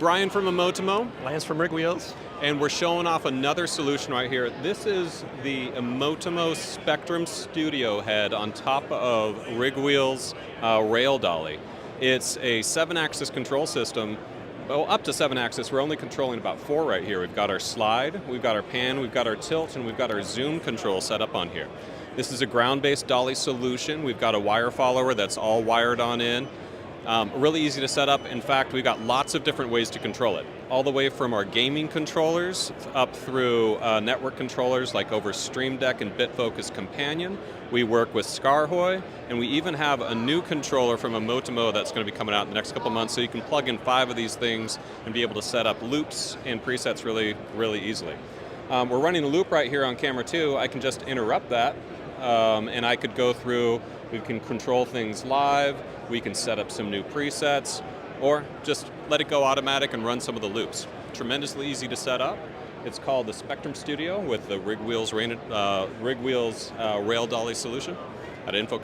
Brian from eMotimo. Lance from RigWheels. And we're showing off another solution right here. This is the eMotimo Spectrum Studio head on top of RigWheels RailDolly. It's a 7-axis control system. Well, up to 7-axis, we're only controlling about 4 right here. We've got our slide, we've got our pan, we've got our tilt, and we've got our zoom control set up on here. This is a ground-based dolly solution. We've got a wire follower that's all wired on in. Really easy to set up. In fact, we've got lots of different ways to control it. All the way from our gaming controllers up through network controllers like over Stream Deck and BitFocus Companion. We work with Scarhoy, and we even have a new controller from eMotimo that's going to be coming out in the next couple months, so you can plug in 5 of these things and be able to set up loops and presets really, really easily. We're running a loop right here on camera 2. I can just interrupt that, and I could go through. We can control things live, we can set up some new presets, or just let it go automatic and run some of the loops. Tremendously easy to set up. It's called the Spectrum Studio with the RigWheels RailDolly solution at InfoComm.